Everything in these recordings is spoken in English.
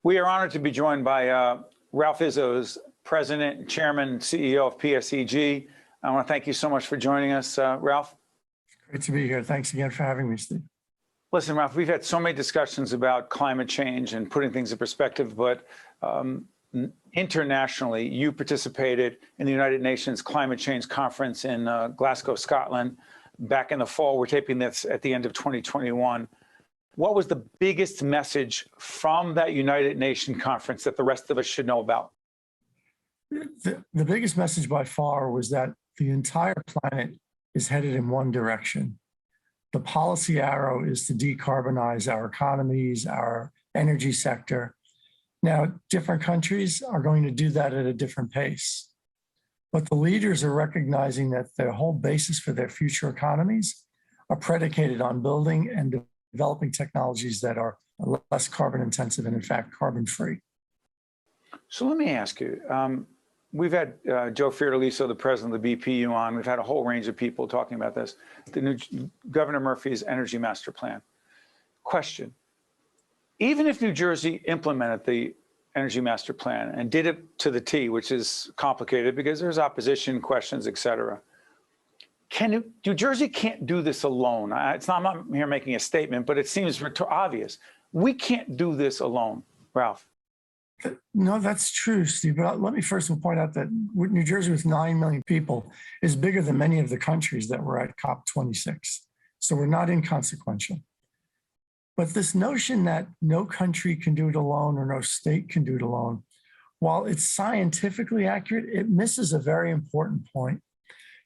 We are honored to be joined by Ralph Izzo, President, Chairman, CEO of PSEG. I want to thank you so much for joining us, Ralph. Great to be here. Thanks again for having me, Steve. Listen, Ralph, we've had so many discussions about climate change and putting things in perspective, but internationally, you participated in the United Nations Climate Change Conference in Glasgow, Scotland, back in the fall. We're taping this at the end of 2021. What was the biggest message from that United Nations conference that the rest of us should know about? The biggest message by far was that the entire planet is headed in one direction. The policy arrow is to decarbonize our economies, our energy sector. Now, different countries are going to do that at a different pace. But the leaders are recognizing that their whole basis for their future economies are predicated on building and developing technologies that are less carbon intensive and, in fact, carbon free. So let me ask you, we've had Joe Fiordaliso, the president of the BPU, on. We've had a whole range of people talking about this. The new Governor Murphy's Energy Master Plan. Question, even if New Jersey implemented the Energy Master Plan and did it to the T, which is complicated because there's opposition, questions, et cetera, New Jersey can't do this alone. I'm not here making a statement, but it seems obvious. We can't do this alone, Ralph. No, that's true, Steve. But let me first of all point out that New Jersey, with 9 million people, is bigger than many of the countries that were at COP26. So we're not inconsequential. But this notion that no country can do it alone or no state can do it alone, while it's scientifically accurate, it misses a very important point.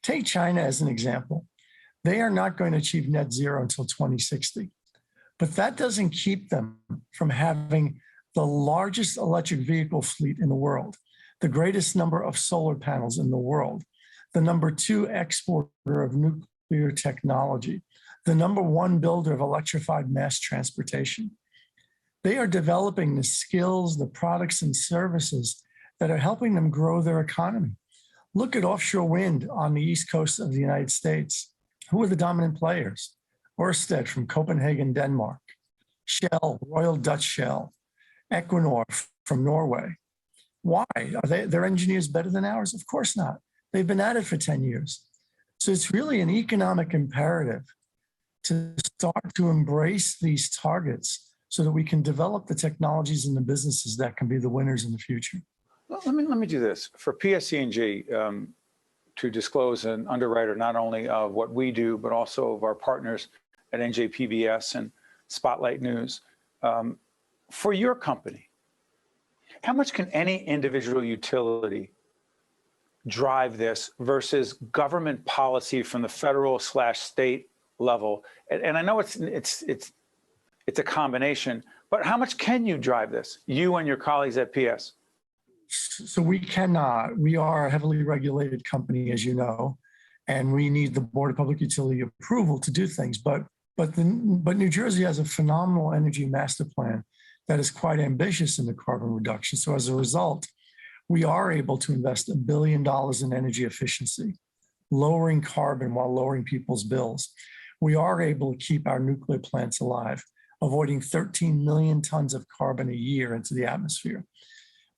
Take China as an example. They are not going to achieve net zero until 2060. But that doesn't keep them from having the largest electric vehicle fleet in the world, the greatest number of solar panels in the world, the #2 exporter of nuclear technology, the #1 builder of electrified mass transportation. They are developing the skills, the products and services that are helping them grow their economy. Look at offshore wind on the East Coast of the United States. Who are the dominant players? Ørsted from Copenhagen, Denmark, Shell, Royal Dutch Shell, Equinor from Norway. Why? Are their engineers better than ours? Of course not. They've been at it for 10 years. So it's really an economic imperative to start to embrace these targets so that we can develop the technologies and the businesses that can be the winners in the future. Well, let me do this. For PSEG to disclose an underwriter not only of what we do, but also of our partners at NJPBS and Spotlight News, for your company, how much can any individual utility drive this versus government policy from the federal/state level? And I know it's a combination, but how much can you drive this, you and your colleagues at PS? So we cannot. We are a heavily regulated company, as you know, and we need the Board of Public Utility approval to do things. But New Jersey has a phenomenal energy master plan that is quite ambitious in the carbon reduction. So as a result, we are able to invest $1 billion in energy efficiency, lowering carbon while lowering people's bills. We are able to keep our nuclear plants alive, avoiding 13 million tons of carbon a year into the atmosphere.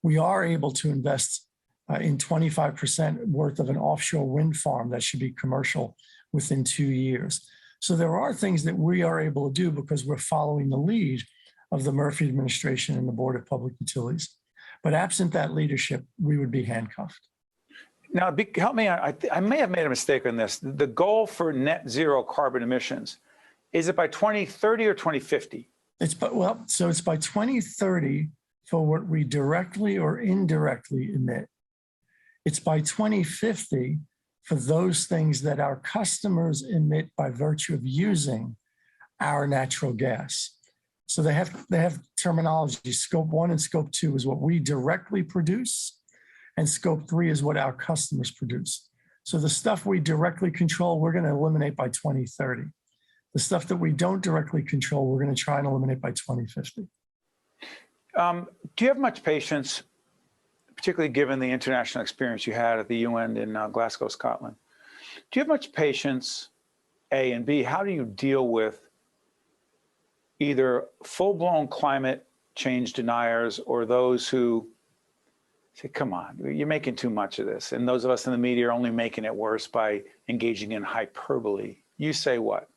We are able to invest in 25% worth of an offshore wind farm that should be commercial within 2 years. So there are things that we are able to do because we're following the lead of the Murphy administration and the Board of Public Utilities. But absent that leadership, we would be handcuffed. Now, help me out. I may have made a mistake on this. The goal for net zero carbon emissions, is it by 2030 or 2050? It's by 2030 for what we directly or indirectly emit. It's by 2050 for those things that our customers emit by virtue of using our natural gas. So they have terminology. Scope 1 and Scope 2 is what we directly produce, and Scope 3 is what our customers produce. So the stuff we directly control, we're going to eliminate by 2030. The stuff that we don't directly control, we're going to try and eliminate by 2050. Do you have much patience, particularly given the international experience you had at the UN in Glasgow, Scotland? Do you have much patience, A, and B, how do you deal with either full-blown climate change deniers or those who say, come on, you're making too much of this. And those of us in the media are only making it worse by engaging in hyperbole. You say what?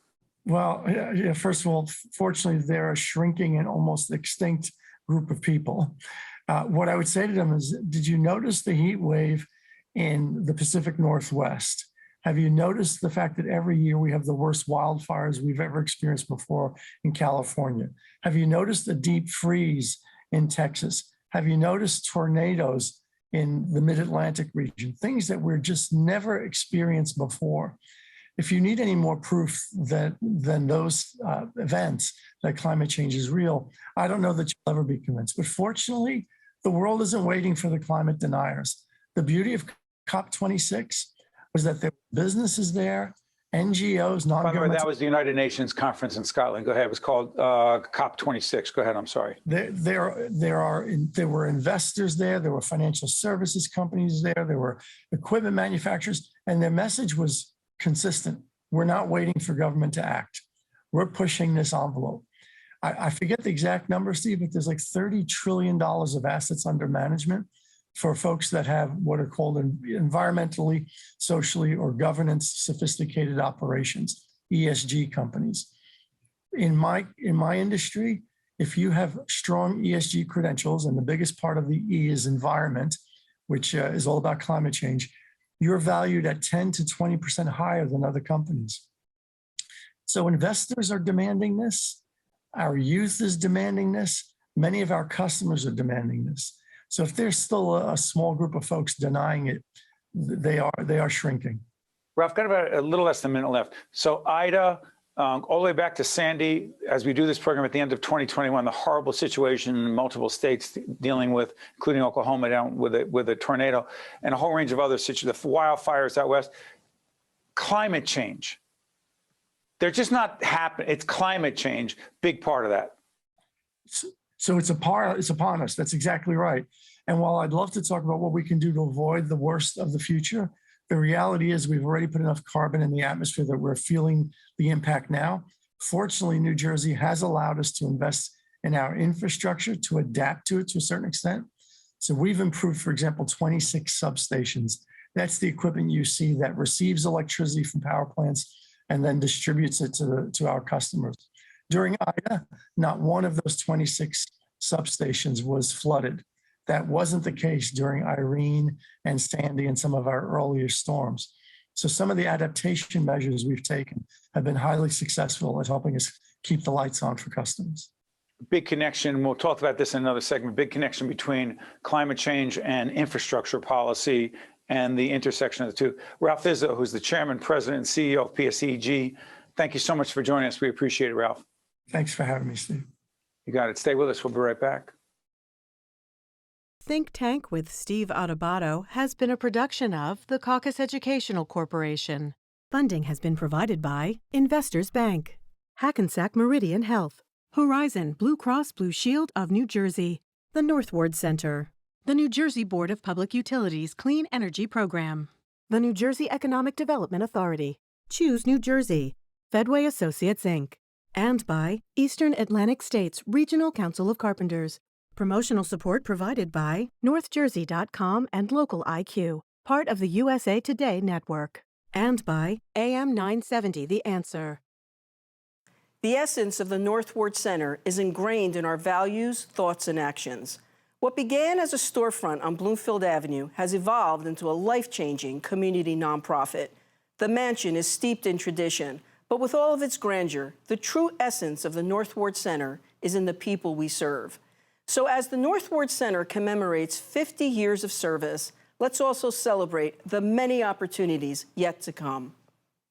Well, yeah, first of all, fortunately, they're a shrinking and almost extinct group of people. What I would say to them is, did you notice the heat wave in the Pacific Northwest? Have you noticed the fact that every year we have the worst wildfires we've ever experienced before in California? Have you noticed the deep freeze in Texas? Have you noticed tornadoes in the mid-Atlantic region? Things that we're just never experienced before. If you need any more proof than those events that climate change is real, I don't know that you'll ever be convinced. But fortunately, the world isn't waiting for the climate deniers. The beauty of COP26 was that there were businesses there, NGOs, non-governmental. By the way, that was the United Nations conference in Scotland. Go ahead. It was called COP26. Go ahead. I'm sorry. There were investors there. There were financial services companies there. There were equipment manufacturers, and their message was consistent. We're not waiting for government to act. We're pushing this envelope. I forget the exact number, Steve, but there's like $30 trillion of assets under management for folks that have what are called environmentally, socially, or governance sophisticated operations, ESG companies. In my industry, if you have strong ESG credentials, and the biggest part of the E is environment, which is all about climate change, you're valued at 10 to 20% higher than other companies. So investors are demanding this. Our youth is demanding this. Many of our customers are demanding this. So if there's still a small group of folks denying it, they are shrinking. Ralph, got about a little less than a minute left. So Ida, all the way back to Sandy, as we do this program at the end of 2021, the horrible situation in multiple states dealing with, including Oklahoma, down with a tornado, and a whole range of other situations, the wildfires out west. Climate change. They're just not happening. It's climate change, big part of that. So it's upon us. That's exactly right. And while I'd love to talk about what we can do to avoid the worst of the future, the reality is we've already put enough carbon in the atmosphere that we're feeling the impact now. Fortunately, New Jersey has allowed us to invest in our infrastructure to adapt to it to a certain extent. So we've improved, for example, 26 substations. That's the equipment you see that receives electricity from power plants and then distributes it to our customers. During Ida, not one of those 26 substations was flooded. That wasn't the case during Irene and Sandy and some of our earlier storms. So some of the adaptation measures we've taken have been highly successful at helping us keep the lights on for customers. Big connection, we'll talk about this in another segment, big connection between climate change and infrastructure policy and the intersection of the two. Ralph Izzo, who's the chairman, president, and CEO of PSEG, thank you so much for joining us. We appreciate it, Ralph. Thanks for having me, Steve. You got it. Stay with us. We'll be right back. Think Tank with Steve Adubato has been a production of the Caucus Educational Corporation. Funding has been provided by Investors Bank, Hackensack Meridian Health, Horizon Blue Cross Blue Shield of New Jersey, the Northward Center, the New Jersey Board of Public Utilities Clean Energy Program, the New Jersey Economic Development Authority, Choose New Jersey, Fedway Associates, Inc., and by Eastern Atlantic States Regional Council of Carpenters. Promotional support provided by NorthJersey.com and Local IQ, part of the USA Today network. And by AM 970 The Answer. The essence of the Northward Center is ingrained in our values, thoughts, and actions. What began as a storefront on Bloomfield Avenue has evolved into a life-changing community nonprofit. The mansion is steeped in tradition, but with all of its grandeur, the true essence of the Northward Center is in the people we serve. So as the Northward Center commemorates 50 years of service, let's also celebrate the many opportunities yet to come.